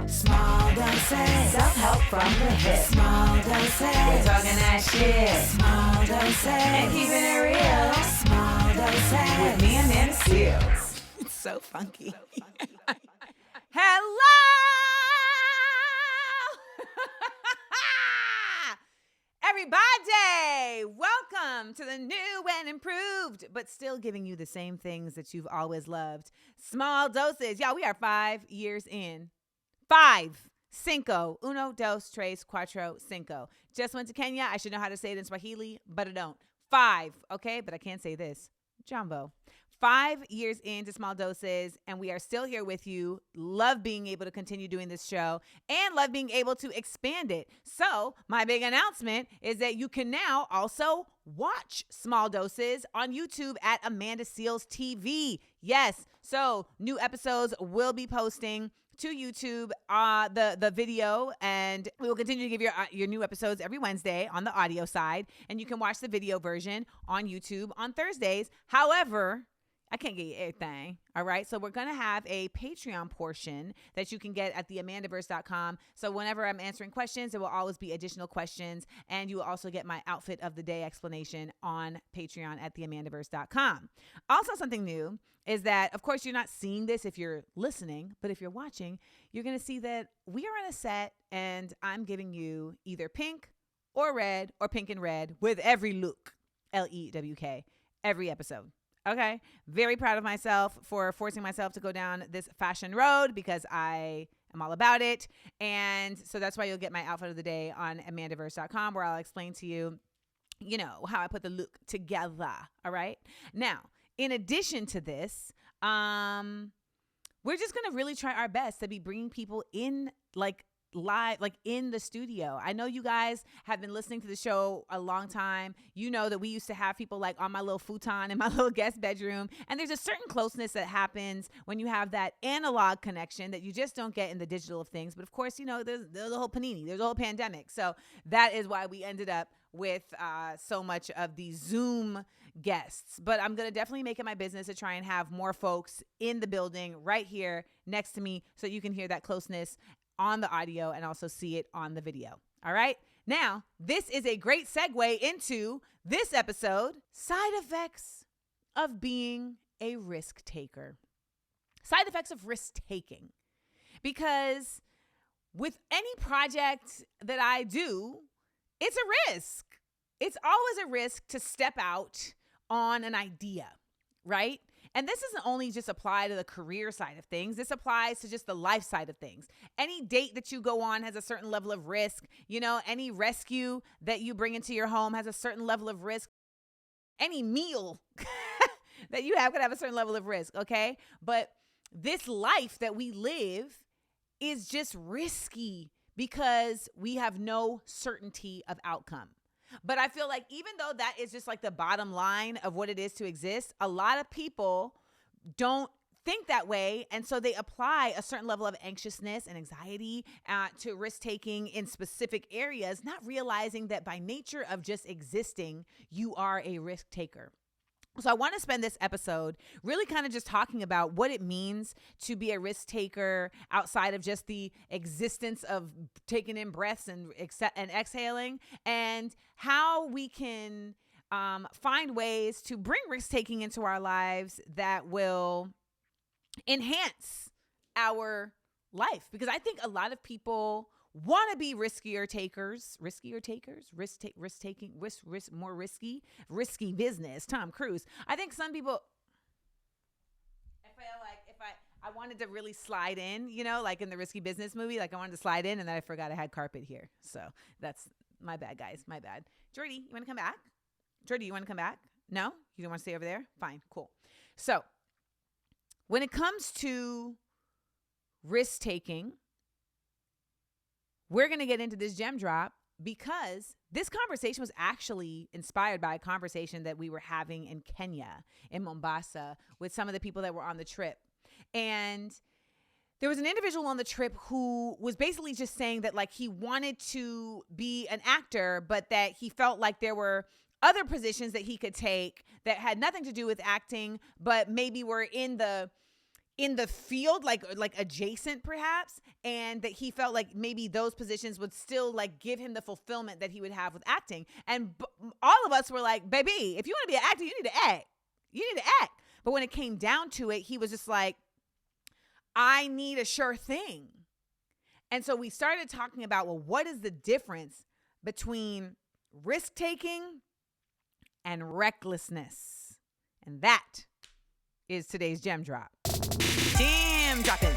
Small doses. Self-help from the hip. Small doses. We're talking that shit. Small doses. And keeping it real. Small doses. With me and Amanda Seals. It's so funky. Hello! Everybody! Welcome to the new and improved, but still giving you the same things that you've always loved. Small doses. Y'all, we are 5 years in. 5. Cinco. Uno, dos, tres, cuatro, cinco. Just went to Kenya. I should know how to say it in Swahili, but I don't. 5. Okay, but I can't say this. Jumbo. 5 years into Small Doses, and we are still here with you. Love being able to continue doing this show and love being able to expand it. So my big announcement is that you can now also watch Small Doses on YouTube at Amanda Seals TV. Yes, so new episodes will be posting to YouTube, the video, and we will continue to give your new episodes every Wednesday on the audio side, and you can watch the video version on YouTube on Thursdays. However, I can't get you everything, all right? So we're going to have a Patreon portion that you can get at theamandaverse.com. So whenever I'm answering questions, there will always be additional questions, and you will also get my outfit of the day explanation on Patreon at theamandaverse.com. Also, something new is that, of course, you're not seeing this if you're listening, but if you're watching, you're going to see that we are on a set, and I'm giving you either pink or red or pink and red with every look, L-E-W-K, every episode. Okay. Very proud of myself for forcing myself to go down this fashion road because I am all about it. And so that's why you'll get my outfit of the day on amandaverse.com, where I'll explain to you, how I put the look together. All right. Now, in addition to this, we're just going to really try our best to be bringing people in live, in the studio. I know you guys have been listening to the show a long time. You know that we used to have people on my little futon in my little guest bedroom. And there's a certain closeness that happens when you have that analog connection that you just don't get in the digital of things. But of course, there's the whole panini, there's a whole pandemic. So that is why we ended up with so much of the Zoom guests. But I'm going to definitely make it my business to try and have more folks in the building right here next to me so you can hear that closeness on the audio and also see it on the video. All right. Now, this is a great segue into this episode, side effects of being a risk taker. Side effects of risk taking. Because with any project that I do, it's a risk. It's always a risk to step out on an idea, right? And this doesn't only just apply to the career side of things. This applies to just the life side of things. Any date that you go on has a certain level of risk. Any rescue that you bring into your home has a certain level of risk. Any meal that you have could have a certain level of risk, okay? But this life that we live is just risky because we have no certainty of outcome. But I feel like even though that is just the bottom line of what it is to exist, a lot of people don't think that way. And so they apply a certain level of anxiousness and anxiety to risk taking in specific areas, not realizing that by nature of just existing, you are a risk taker. So I want to spend this episode really kind of just talking about what it means to be a risk taker outside of just the existence of taking in breaths and exhaling, and how we can find ways to bring risk taking into our lives that will enhance our life. Because I think a lot of people want to be riskier takers, more risky business. Tom Cruise. I think some people, I feel like if I wanted to really slide in, in the Risky Business movie, I wanted to slide in and then I forgot I had carpet here. So that's my bad, guys. My bad. Jordy, you want to come back? Jordy, you want to come back? No? You don't want to stay over there? Fine. Cool. So when it comes to risk taking, we're going to get into this gem drop because this conversation was actually inspired by a conversation that we were having in Kenya, in Mombasa, with some of the people that were on the trip. And there was an individual on the trip who was basically just saying that he wanted to be an actor, but that he felt like there were other positions that he could take that had nothing to do with acting, but maybe were in the in the field, like adjacent perhaps, and that he felt like maybe those positions would still like give him the fulfillment that he would have with acting. And all of us were like, baby, if you want to be an actor, you need to act. You need to act. But when it came down to it, he was just like, I need a sure thing. And so we started talking about, well, what is the difference between risk-taking and recklessness? And that is today's gem drop. Jam dropping.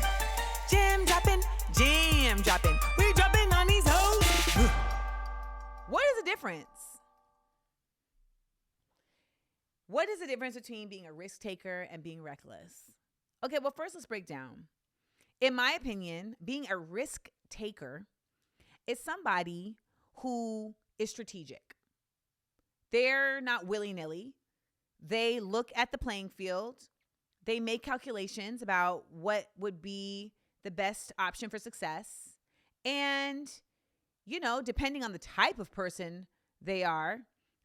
Jam dropping. Jam dropping. We dropping on these hoes. What is the difference? What is the difference between being a risk taker and being reckless? Okay, well, first let's break down. In my opinion, being a risk taker is somebody who is strategic. They're not willy-nilly. They look at the playing field. They make calculations about what would be the best option for success. And, you know, depending on the type of person they are,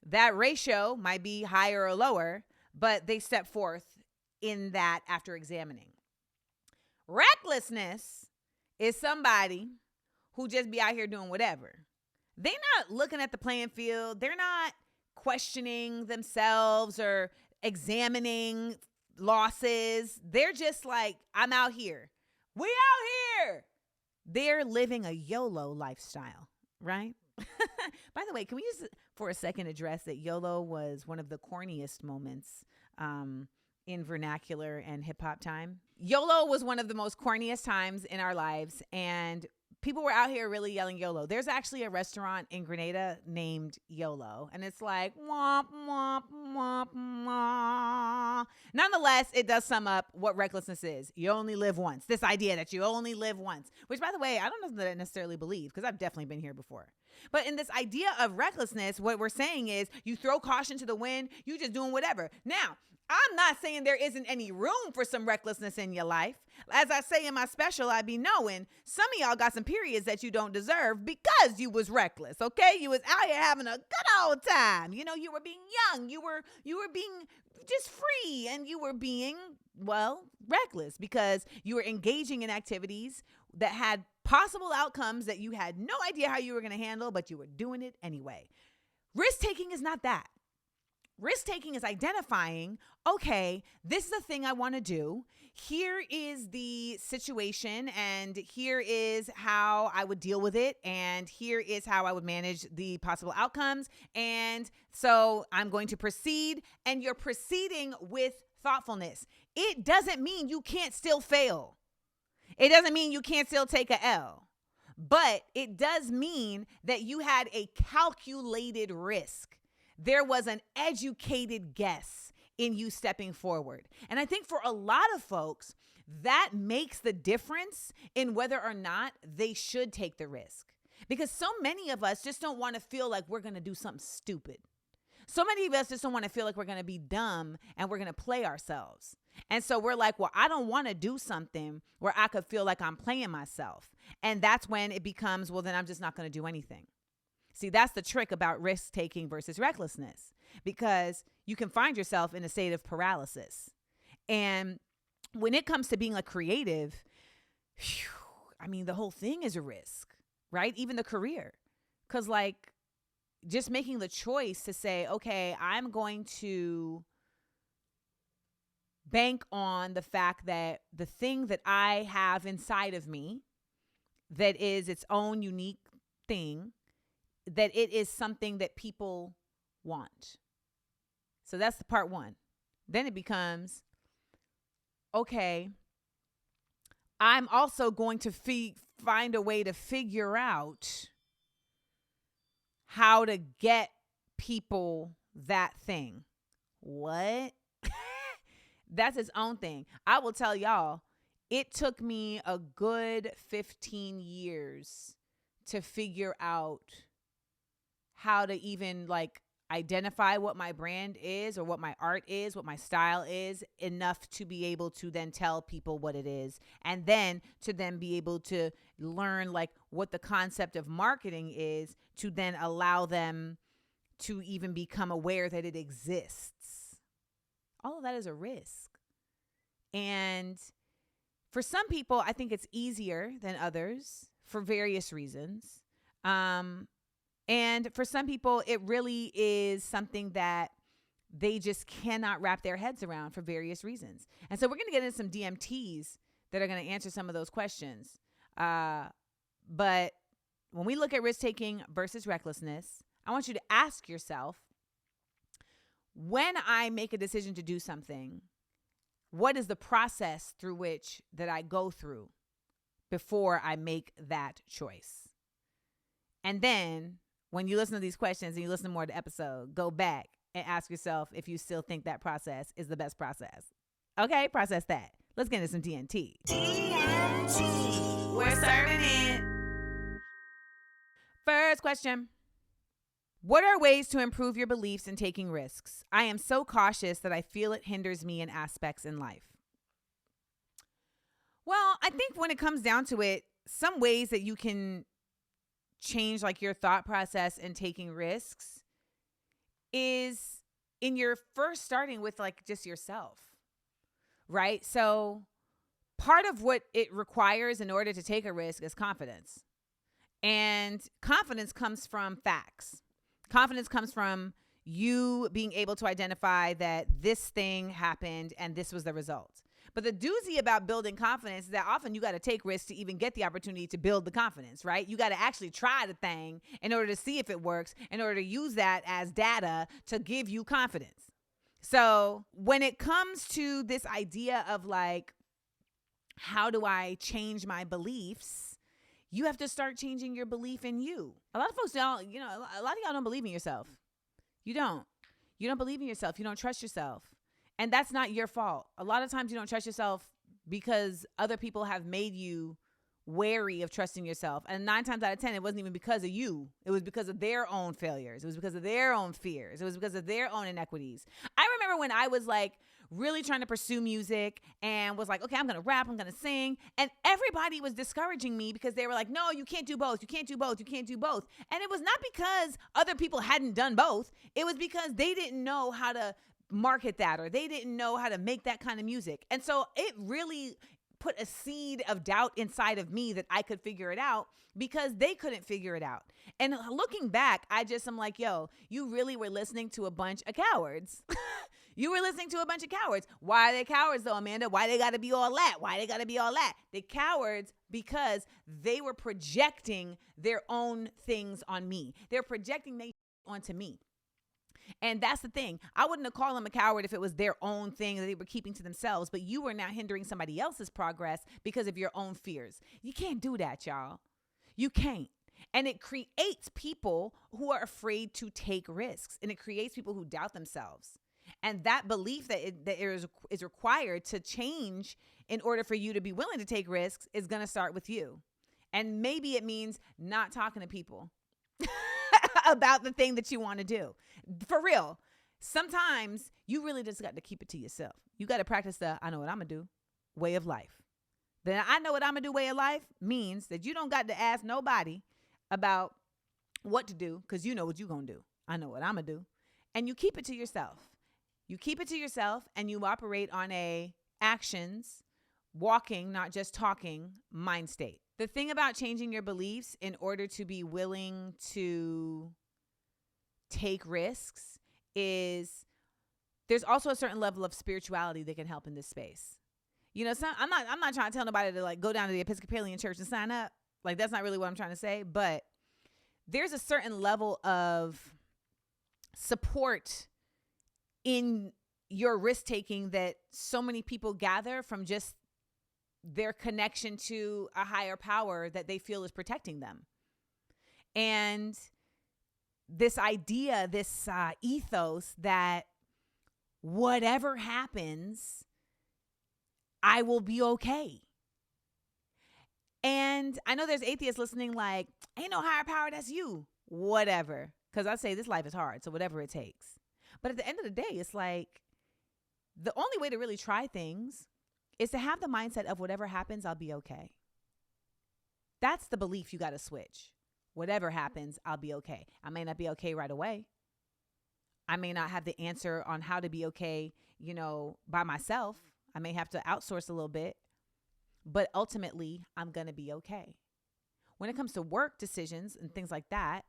that ratio might be higher or lower, but they step forth in that after examining. Recklessness is somebody who just be out here doing whatever. They're not looking at the playing field. They're not questioning themselves or examining losses. They're just like, I'm out here. We out here. They're living a YOLO lifestyle, right? By the way, can we just for a second address that YOLO was one of the corniest moments in vernacular and hip hop time? YOLO was one of the most corniest times in our lives, and people were out here really yelling YOLO. There's actually a restaurant in Grenada named YOLO, and it's like, womp, womp, womp, womp. Nonetheless, it does sum up what recklessness is. You only live once. This idea that you only live once, which, by the way, I don't know that I necessarily believe, because I've definitely been here before. But in this idea of recklessness, what we're saying is you throw caution to the wind, you just doing whatever. Now, I'm not saying there isn't any room for some recklessness in your life. As I say in my special, I be knowing some of y'all got some periods that you don't deserve because you was reckless, okay? You was out here having a good old time. You know, you were being young. You were being just free, and you were being, well, reckless because you were engaging in activities that had possible outcomes that you had no idea how you were going to handle, but you were doing it anyway. Risk-taking is not that. Risk-taking is identifying, okay, this is the thing I want to do. Here is the situation, and here is how I would deal with it, and here is how I would manage the possible outcomes. And so I'm going to proceed, and you're proceeding with thoughtfulness. It doesn't mean you can't still fail. It doesn't mean you can't still take a L. But it does mean that you had a calculated risk. There was an educated guess in you stepping forward. And I think for a lot of folks, that makes the difference in whether or not they should take the risk. Because so many of us just don't want to feel like we're going to do something stupid. So many of us just don't want to feel like we're going to be dumb and we're going to play ourselves. And so we're like, well, I don't want to do something where I could feel like I'm playing myself. And that's when it becomes, well, then I'm just not going to do anything. See, that's the trick about risk-taking versus recklessness, because you can find yourself in a state of paralysis. And when it comes to being a creative, I mean, the whole thing is a risk, right? Even the career. Because like just making the choice to say, okay, I'm going to bank on the fact that the thing that I have inside of me that is its own unique thing, that it is something that people want. So that's the part one. Then it becomes, okay, I'm also going to find a way to figure out how to get people that thing. What? That's its own thing. I will tell y'all, it took me a good 15 years to figure out how to even like identify what my brand is or what my art is, what my style is, enough to be able to then tell people what it is. And then to then be able to learn like what the concept of marketing is, to then allow them to even become aware that it exists. All of that is a risk. And For some people, I think it's easier than others for various reasons. And for some people, it really is something that they just cannot wrap their heads around for various reasons. And so we're going to get into some DMTs that are going to answer some of those questions. But when we look at risk-taking versus recklessness, I want you to ask yourself, when I make a decision to do something, what is the process through which that I go through before I make that choice? And then when you listen to these questions and you listen to more of the episode, go back and ask yourself if you still think that process is the best process. Okay, process that. Let's get into some DMT. DMT. We're serving it. First question. What are ways to improve your beliefs in taking risks? I am so cautious that I feel it hinders me in aspects in life. Well, I think when it comes down to it, some ways that you can change like your thought process in taking risks is in your first starting with like just yourself, right? So part of what it requires in order to take a risk is confidence. And confidence comes from facts. Confidence comes from you being able to identify that this thing happened and this was the result. But the doozy about building confidence is that often you got to take risks to even get the opportunity to build the confidence, right? You got to actually try the thing in order to see if it works, in order to use that as data to give you confidence. So when it comes to this idea of like, how do I change my beliefs? You have to start changing your belief in you. A lot of folks don't, a lot of y'all don't believe in yourself. You don't. You don't believe in yourself. You don't trust yourself. And that's not your fault. A lot of times you don't trust yourself because other people have made you wary of trusting yourself. And 9 times out of 10, it wasn't even because of you. It was because of their own failures. It was because of their own fears. It was because of their own inequities. I remember when I was like really trying to pursue music and was like, okay, I'm going to rap, I'm going to sing. And everybody was discouraging me because they were like, no, you can't do both. You can't do both. You can't do both. And it was not because other people hadn't done both. It was because they didn't know how to market that, or they didn't know how to make that kind of music. And so it really put a seed of doubt inside of me that I could figure it out because they couldn't figure it out. And looking back, I'm like, yo, you really were listening to a bunch of cowards. You were listening to a bunch of cowards. Why are they cowards though, Amanda? Why they got to be all that? Why they got to be all that? They cowards because they were projecting their own things on me. They're projecting their onto me. And that's the thing. I wouldn't have called them a coward if it was their own thing that they were keeping to themselves, but you are now hindering somebody else's progress because of your own fears. You can't do that, y'all. You can't. And it creates people who are afraid to take risks, and it creates people who doubt themselves. And that belief that is required to change in order for you to be willing to take risks is going to start with you. And maybe it means not talking to people about the thing that you want to do. For real. Sometimes you really just got to keep it to yourself. You got to practice the I know what I'm going to do way of life. Then I know what I'm going to do way of life means that you don't got to ask nobody about what to do because you know what you're going to do. I know what I'm going to do. And you keep it to yourself. You keep it to yourself and you operate on a actions, walking, not just talking, mind state. The thing about changing your beliefs in order to be willing to take risks is there's also a certain level of spirituality that can help in this space. I'm not trying to tell nobody to like go down to the Episcopalian church and sign up. Like that's not really what I'm trying to say, but there's a certain level of support in your risk taking that so many people gather from just their connection to a higher power that they feel is protecting them. And this idea, this ethos that whatever happens, I will be okay. And I know there's atheists listening like, ain't no higher power, that's you. Whatever. Because I say this life is hard, so whatever it takes. But at the end of the day, it's like the only way to really try things is to have the mindset of whatever happens, I'll be okay. That's the belief you got to switch. Whatever happens, I'll be okay. I may not be okay right away. I may not have the answer on how to be okay, by myself. I may have to outsource a little bit. but ultimately I'm going to be okay. When it comes to work decisions and things like that,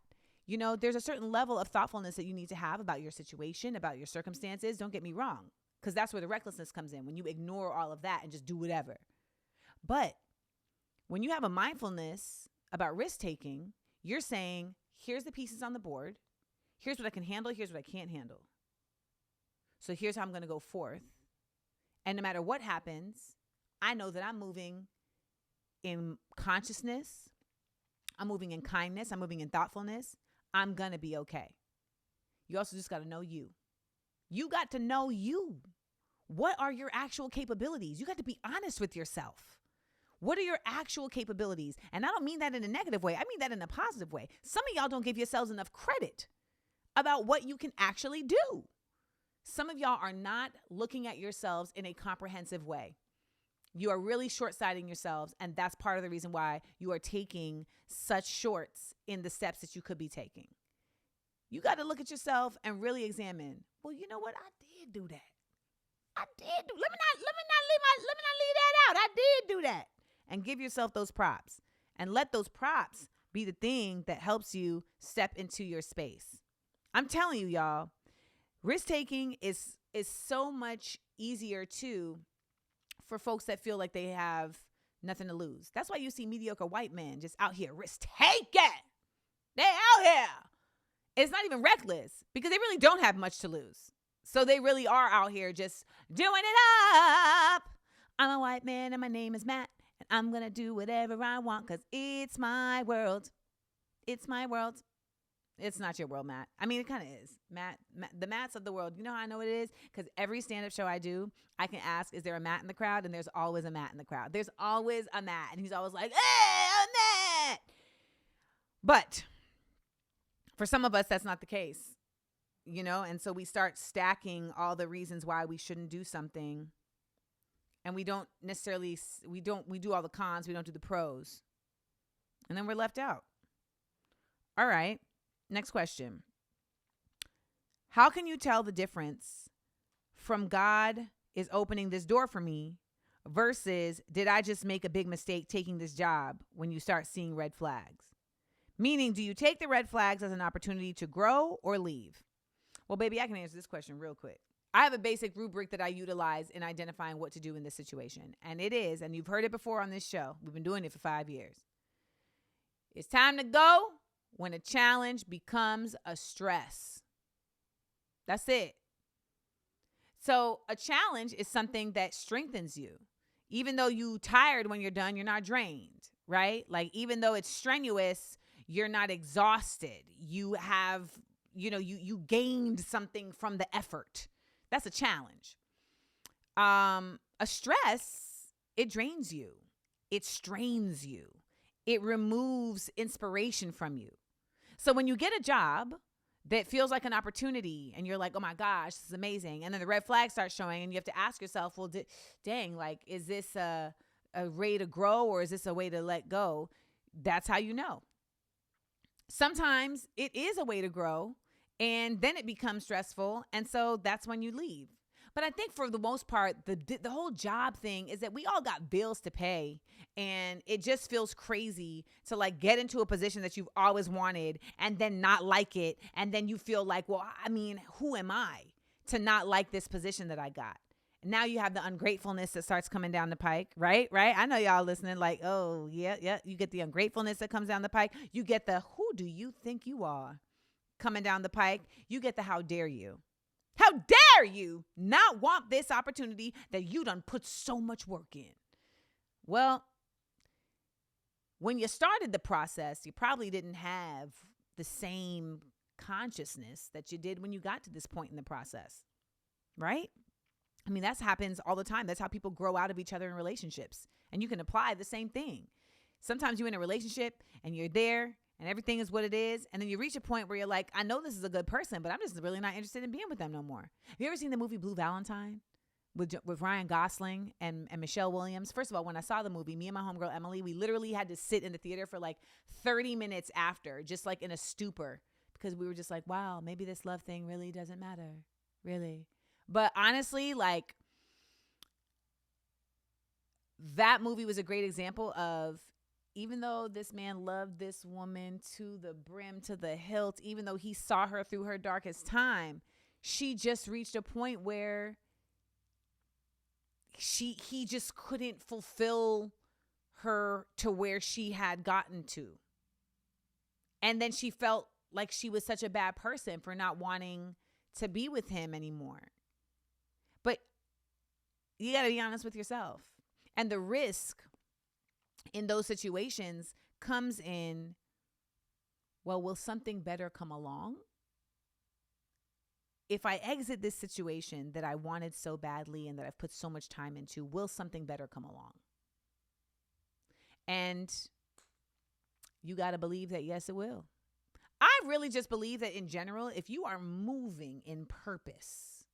there's a certain level of thoughtfulness that you need to have about your situation, about your circumstances. Don't get me wrong, because that's where the recklessness comes in, when you ignore all of that and just do whatever. But when you have a mindfulness about risk taking, you're saying, here's the pieces on the board. Here's what I can handle. Here's what I can't handle. So here's how I'm going to go forth. And no matter what happens, I know that I'm moving in consciousness. I'm moving in kindness. I'm moving in thoughtfulness. I'm going to be okay. You also just got to know you. You got to know you. What are your actual capabilities? You got to be honest with yourself. What are your actual capabilities? And I don't mean that in a negative way. I mean that in a positive way. Some of y'all don't give yourselves enough credit about what you can actually do. Some of y'all are not looking at yourselves in a comprehensive way. You are really short-sighting yourselves, and that's part of the reason why you are taking such shorts in the steps that you could be taking. You got to look at yourself and really examine, well, you know what? I did do that. Let me not leave that out. I did do that. And give yourself those props, and let those props be the thing that helps you step into your space. I'm telling you, y'all, risk-taking is so much easier too for folks that feel like they have nothing to lose. That's why you see mediocre white men just out here risk-taking. They out here. It's not even reckless because they really don't have much to lose. So they really are out here just doing it up. I'm a white man and my name is Matt, and I'm going to do whatever I want because it's my world. It's my world. It's not your world, Matt. I mean, it kind of is. Matt, the Matts of the world. You know how I know it is? Because every stand-up show I do, I can ask, is there a Matt in the crowd? And there's always a Matt in the crowd. There's always a Matt. And he's always like, hey, I'm Matt. But for some of us, that's not the case. And so we start stacking all the reasons why we shouldn't do something. And we don't necessarily, we do all the cons. We don't do the pros. And then we're left out. All right. Next question. How can you tell the difference from God is opening this door for me versus did I just make a big mistake taking this job when you start seeing red flags? Meaning, do you take the red flags as an opportunity to grow or leave? Well, baby, I can answer this question real quick. I have a basic rubric that I utilize in identifying what to do in this situation. And it is, and you've heard it before on this show. We've been doing it for 5 years. It's time to go when a challenge becomes a stress. That's it. So a challenge is something that strengthens you. Even though you're tired when you're done, you're not drained, right? Like even though it's strenuous, you're not exhausted. You have, you gained something from the effort. That's a challenge. A stress, it drains you. It strains you. It removes inspiration from you. So when you get a job that feels like an opportunity and you're like, oh my gosh, this is amazing. And then the red flags start showing and you have to ask yourself, well, dang, like, is this a way to grow or is this a way to let go? That's how you know. Sometimes it is a way to grow and then it becomes stressful. And so that's when you leave. But I think for the most part, the whole job thing is that we all got bills to pay. And it just feels crazy to like get into a position that you've always wanted and then not like it. And then you feel like, well, I mean, who am I to not like this position that I got? And now you have the ungratefulness that starts coming down the pike, right? I know y'all listening like, oh, yeah. You get the ungratefulness that comes down the pike. You get the who do you think you are coming down the pike. You get the how dare you. How dare you not want this opportunity that you done put so much work in? Well, when you started the process, you probably didn't have the same consciousness that you did when you got to this point in the process, right? I mean, that happens all the time. That's how people grow out of each other in relationships. And you can apply the same thing. Sometimes you're in a relationship and you're there and everything is what it is. And then you reach a point where you're like, I know this is a good person, but I'm just really not interested in being with them no more. Have you ever seen the movie Blue Valentine with Ryan Gosling and Michelle Williams? First of all, when I saw the movie, me and my homegirl Emily, we literally had to sit in the theater for like 30 minutes after, just like in a stupor, because we were just like, wow, maybe this love thing really doesn't matter. Really. But honestly, like, that movie was a great example of, even though this man loved this woman to the brim, to the hilt, even though he saw her through her darkest time, she just reached a point where he just couldn't fulfill her to where she had gotten to. And then she felt like she was such a bad person for not wanting to be with him anymore. But you got to be honest with yourself. And the risk in those situations comes in, well, will something better come along? If I exit this situation that I wanted so badly and that I've put so much time into, will something better come along? And you got to believe that, yes, it will. I really just believe that in general, if you are moving in purpose,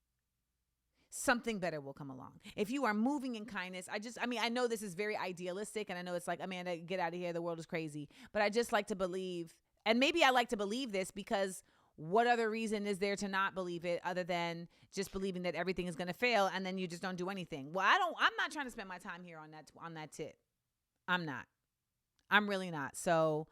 something better will come along. If you are moving in kindness, I know this is very idealistic, and I know it's like, Amanda, get out of here, the world is crazy. But I just like to believe, and maybe I like to believe this because what other reason is there to not believe it other than just believing that everything is going to fail and then you just don't do anything? Well, I'm not trying to spend my time here on that tip. I'm not. I'm really not. So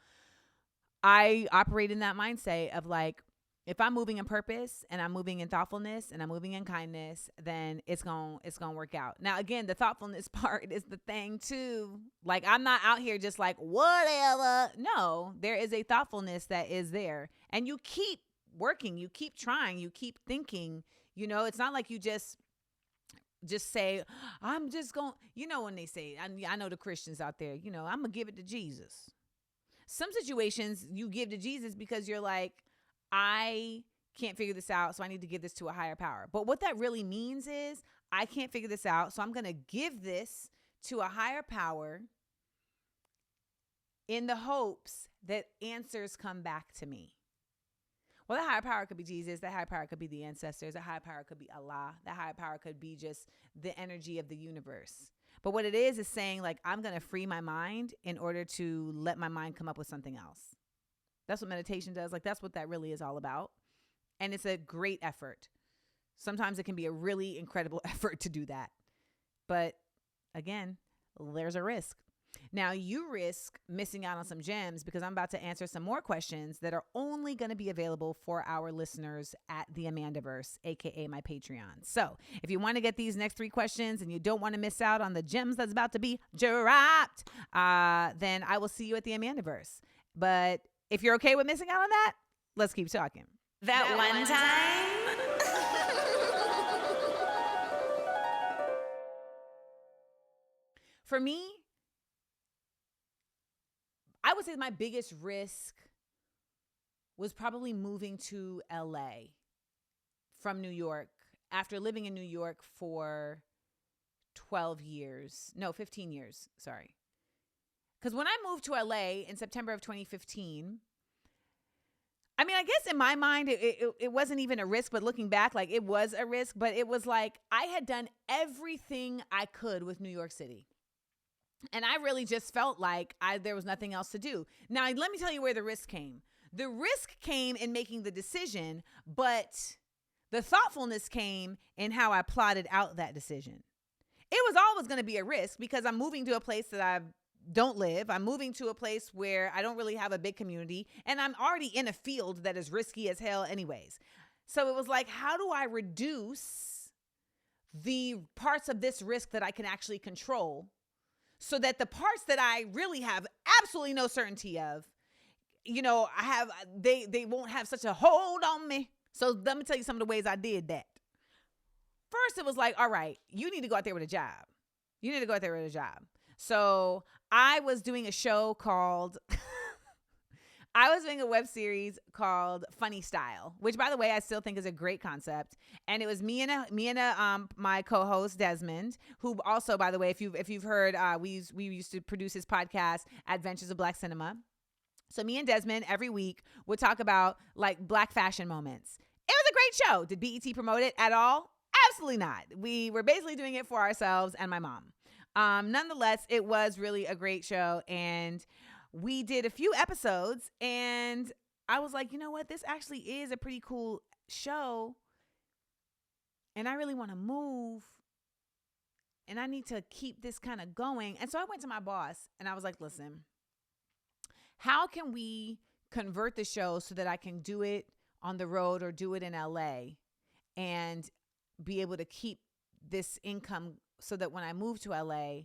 I operate in that mindset of like, if I'm moving in purpose and I'm moving in thoughtfulness and I'm moving in kindness, then it's going to work out. Now, again, the thoughtfulness part is the thing too. Like, I'm not out here just like, whatever. No, there is a thoughtfulness that is there. And you keep working, you keep trying, you keep thinking, it's not like you just say, I'm just going, when they say, I know the Christians out there, I'm going to give it to Jesus. Some situations you give to Jesus because you're like, I can't figure this out, so I need to give this to a higher power. But what that really means is, I can't figure this out, so I'm going to give this to a higher power in the hopes that answers come back to me. Well, that higher power could be Jesus. That higher power could be the ancestors. That higher power could be Allah. That higher power could be just the energy of the universe. But what it is saying, like, I'm going to free my mind in order to let my mind come up with something else. That's what meditation does. Like, that's what that really is all about. And it's a great effort. Sometimes it can be a really incredible effort to do that. But again, there's a risk. Now, you risk missing out on some gems because I'm about to answer some more questions that are only going to be available for our listeners at the Amandaverse, aka my Patreon. So if you want to get these next 3 questions and you don't want to miss out on the gems that's about to be dropped, then I will see you at the Amandaverse. But if you're okay with missing out on that, let's keep talking. That one time. For me, I would say my biggest risk was probably moving to LA from New York after living in New York for 15 years, sorry. Because when I moved to LA in September of 2015, I mean, I guess in my mind, it wasn't even a risk, but looking back, like, it was a risk, but it was like I had done everything I could with New York City. And I really just felt like there was nothing else to do. Now, let me tell you where the risk came. The risk came in making the decision, but the thoughtfulness came in how I plotted out that decision. It was always going to be a risk because I'm moving to a place that I don't live. I'm moving to a place where I don't really have a big community, and I'm already in a field that is risky as hell anyways. So it was like, how do I reduce the parts of this risk that I can actually control so that the parts that I really have absolutely no certainty of, they won't have such a hold on me. So let me tell you some of the ways I did that. First, it was like, all right, you need to go out there with a job. So I was doing a show called, I was doing a web series called Funny Style, which, by the way, I still think is a great concept. And it was me and my co-host Desmond, who also, by the way, if you've heard, we used to produce his podcast, Adventures of Black Cinema. So me and Desmond every week would talk about like Black fashion moments. It was a great show. Did BET promote it at all? Absolutely not. We were basically doing it for ourselves and my mom. Nonetheless, it was really a great show, and we did a few episodes, and I was like, you know what? This actually is a pretty cool show, and I really want to move and I need to keep this kind of going. And so I went to my boss and I was like, listen, how can we convert the show so that I can do it on the road or do it in LA and be able to keep this income so that when I move to LA,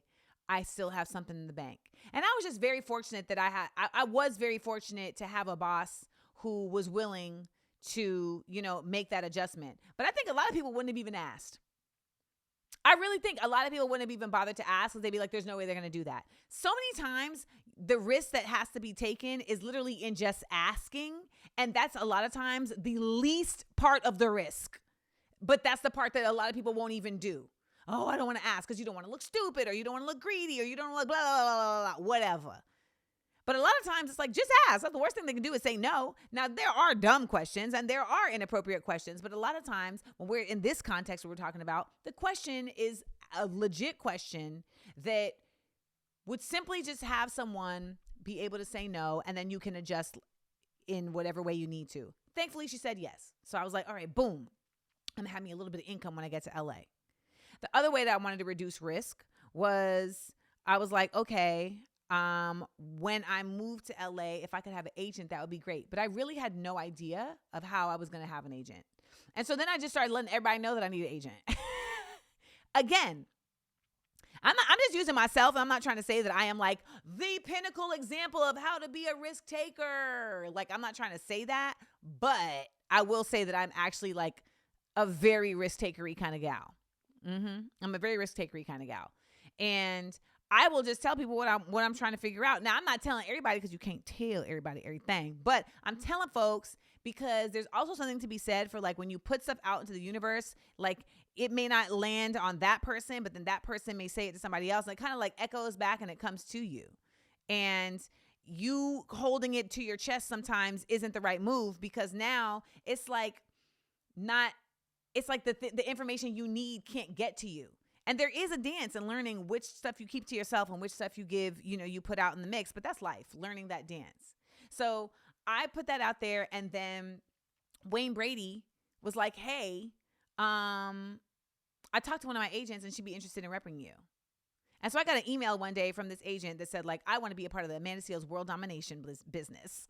I still have something in the bank. And I was just very fortunate that I was very fortunate to have a boss who was willing to, make that adjustment. But I think a lot of people wouldn't have even asked. I really think a lot of people wouldn't have even bothered to ask because they'd be like, there's no way they're going to do that. So many times the risk that has to be taken is literally in just asking. And that's a lot of times the least part of the risk. But that's the part that a lot of people won't even do. Oh, I don't want to ask because you don't want to look stupid or you don't want to look greedy or you don't want to look blah, blah, blah, blah, blah, whatever. But a lot of times it's like, just ask. The worst thing they can do is say no. Now, there are dumb questions and there are inappropriate questions. But a lot of times when we're in this context where we're talking about, the question is a legit question that would simply just have someone be able to say no, and then you can adjust in whatever way you need to. Thankfully, she said yes. So I was like, all right, boom. I'm going to have me a little bit of income when I get to LA. The other way that I wanted to reduce risk was I was like, okay, when I moved to LA, if I could have an agent, that would be great. But I really had no idea of how I was going to have an agent. And so then I just started letting everybody know that I need an agent. Again, I'm just using myself. And I'm not trying to say that I am like the pinnacle example of how to be a risk taker. Like, I'm not trying to say that, but I will say that I'm actually like a very risk takery kind of gal. I'm a very risk takery kind of gal. And I will just tell people what I'm trying to figure out. Now, I'm not telling everybody because you can't tell everybody everything, but I'm telling folks because there's also something to be said for like when you put stuff out into the universe, like it may not land on that person, but then that person may say it to somebody else. And it kind of like echoes back and it comes to you. And you holding it to your chest sometimes isn't the right move because now it's like the information you need can't get to you. And there is a dance in learning which stuff you keep to yourself and which stuff you give, you put out in the mix. But that's life, learning that dance. So I put that out there. And then Wayne Brady was like, hey, I talked to one of my agents and she'd be interested in repping you. And so I got an email one day from this agent that said, like, I want to be a part of the Amanda Seales world domination business.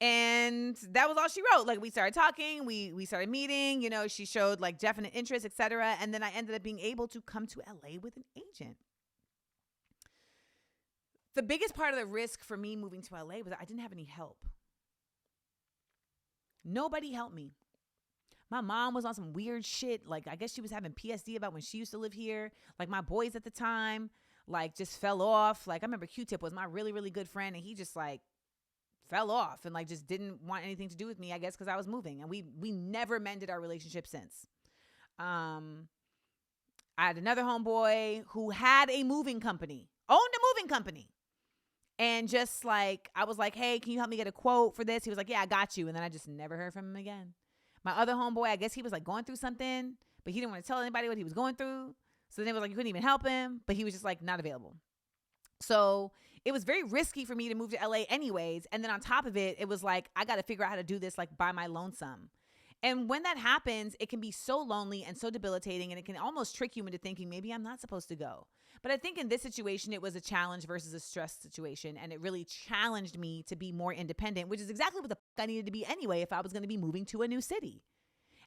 And that was all she wrote. Like, we started talking, we started meeting, she showed like definite interest, etc. And then I ended up being able to come to LA with an agent. The biggest part of the risk for me moving to LA was I didn't have any help. Nobody helped me. My mom was on some weird shit. Like, I guess she was having PSD about when she used to live here. Like, my boys at the time, like, just fell off. Like, I remember Q-Tip was my really, really good friend. And he just, like, fell off and, like, just didn't want anything to do with me, I guess, because I was moving. And we never mended our relationship since. I had another homeboy who had a moving company, owned a moving company. And just, like, I was like, hey, can you help me get a quote for this? He was like, yeah, I got you. And then I just never heard from him again. My other homeboy, I guess he was like going through something, but he didn't want to tell anybody what he was going through. So then it was like, you couldn't even help him, but he was just like not available. So it was very risky for me to move to LA anyways. And then on top of it, it was like, I got to figure out how to do this like by my lonesome. And when that happens, it can be so lonely and so debilitating, and it can almost trick you into thinking maybe I'm not supposed to go. But I think in this situation, it was a challenge versus a stress situation. And it really challenged me to be more independent, which is exactly what the fuck I needed to be anyway if I was going to be moving to a new city.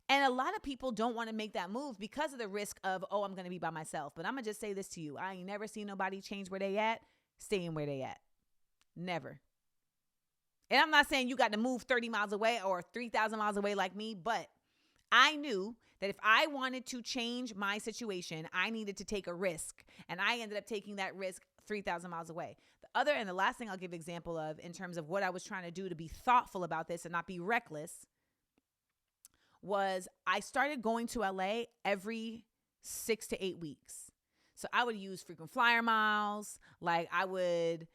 And a lot of people don't want to make that move because of the risk of, oh, I'm going to be by myself. But I'm going to just say this to you. I ain't never seen nobody change where they at, staying where they at. Never. And I'm not saying you got to move 30 miles away or 3,000 miles away like me, but I knew that if I wanted to change my situation, I needed to take a risk. And I ended up taking that risk 3,000 miles away. The other and the last thing I'll give an example of in terms of what I was trying to do to be thoughtful about this and not be reckless was I started going to LA every 6 to 8 weeks. So I would use frequent flyer miles. I was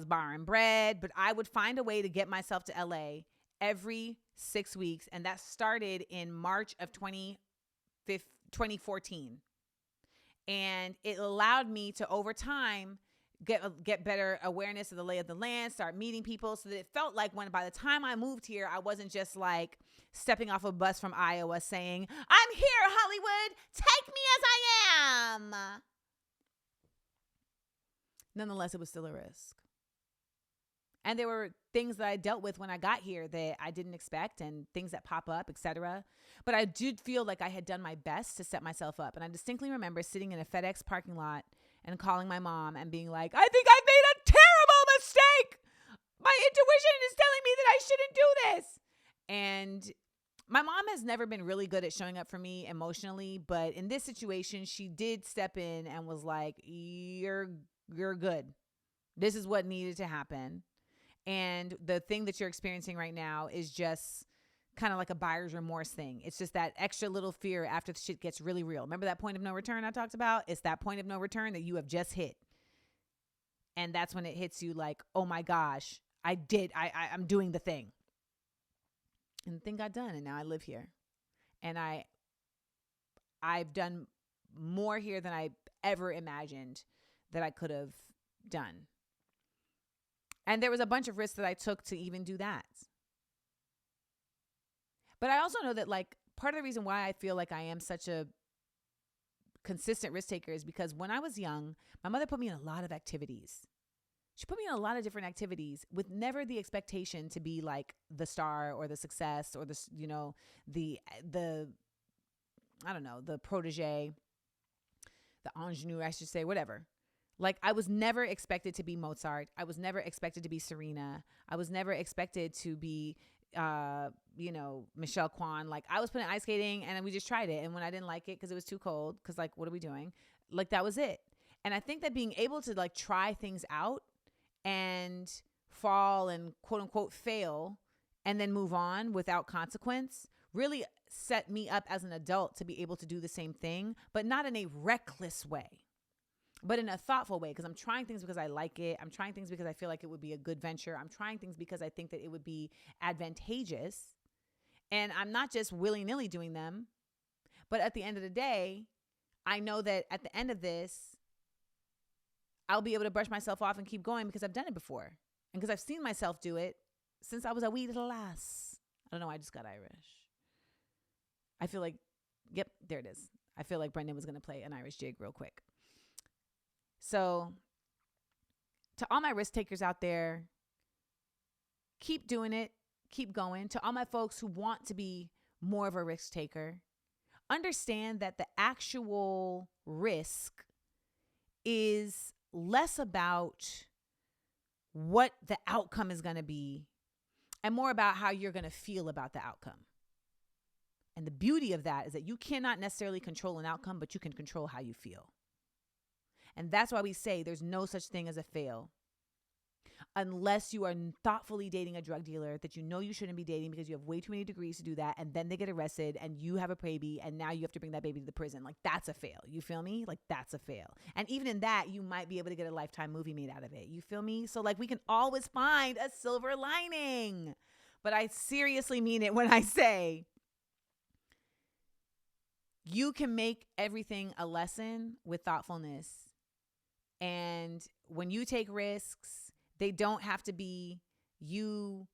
borrowing bread, but I would find a way to get myself to LA every 6 weeks. And that started in March of 2014. And it allowed me to, over time, get better awareness of the lay of the land, start meeting people, so that it felt like when by the time I moved here, I wasn't just like stepping off a bus from Iowa saying, I'm here, Hollywood, take me as I am. Nonetheless, it was still a risk. And there were things that I dealt with when I got here that I didn't expect, and things that pop up, etc. But I did feel like I had done my best to set myself up. And I distinctly remember sitting in a FedEx parking lot and calling my mom and being like, I think I made a terrible mistake. My intuition is telling me that I shouldn't do this. And my mom has never been really good at showing up for me emotionally. But in this situation, she did step in and was like, you're good. This is what needed to happen. And the thing that you're experiencing right now is just kind of like a buyer's remorse thing. It's just that extra little fear after the shit gets really real. Remember that point of no return I talked about? It's that point of no return that you have just hit. And that's when it hits you like, oh my gosh, I'm doing the thing. And the thing got done, and now I live here. And I've done more here than I ever imagined that I could have done. And there was a bunch of risks that I took to even do that. But I also know that like part of the reason why I feel like I am such a consistent risk taker is because when I was young, my mother put me in a lot of activities. She put me in a lot of different activities with never the expectation to be like the star or the success or the, you know, the I don't know, the protege, the ingenue, I should say, whatever. Like, I was never expected to be Mozart. I was never expected to be Serena. I was never expected to be, Michelle Kwan. Like, I was put in ice skating, and we just tried it. And when I didn't like it because it was too cold, because, like, what are we doing? Like, that was it. And I think that being able to, like, try things out and fall and, quote, unquote, fail and then move on without consequence really set me up as an adult to be able to do the same thing, but not in a reckless way. But in a thoughtful way, because I'm trying things because I like it. I'm trying things because I feel like it would be a good venture. I'm trying things because I think that it would be advantageous. And I'm not just willy-nilly doing them. But at the end of the day, I know that at the end of this, I'll be able to brush myself off and keep going because I've done it before. And because I've seen myself do it since I was a wee little lass. I don't know, I just got Irish. I feel like, yep, there it is. I feel like Brendan was going to play an Irish jig real quick. So to all my risk takers out there, keep doing it, keep going. To all my folks who want to be more of a risk taker, understand that the actual risk is less about what the outcome is going to be and more about how you're going to feel about the outcome. And the beauty of that is that you cannot necessarily control an outcome, but you can control how you feel. And that's why we say there's no such thing as a fail. Unless you are thoughtfully dating a drug dealer that you know you shouldn't be dating because you have way too many degrees to do that, and then they get arrested and you have a baby and now you have to bring that baby to the prison. Like, that's a fail. You feel me? Like, that's a fail. And even in that, you might be able to get a Lifetime movie made out of it. You feel me? So like, we can always find a silver lining. But I seriously mean it when I say you can make everything a lesson with thoughtfulness. And when you take risks, they don't have to be you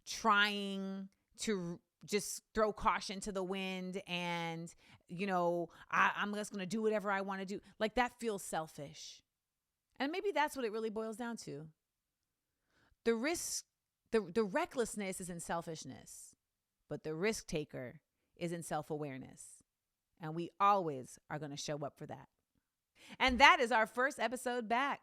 trying to just throw caution to the wind and, I'm just going to do whatever I want to do. Like, that feels selfish. And maybe that's what it really boils down to. The risk, the recklessness is in selfishness, but the risk taker is in self-awareness. And we always are going to show up for that. And that is our first episode back.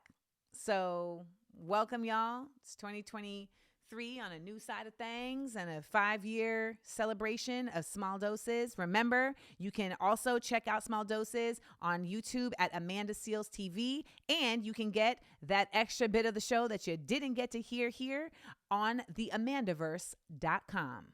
So welcome, y'all. It's 2023 on a new side of things and a 5-year celebration of Small Doses. Remember, you can also check out Small Doses on YouTube at Amanda Seals TV. And you can get that extra bit of the show that you didn't get to hear here on theamandaverse.com.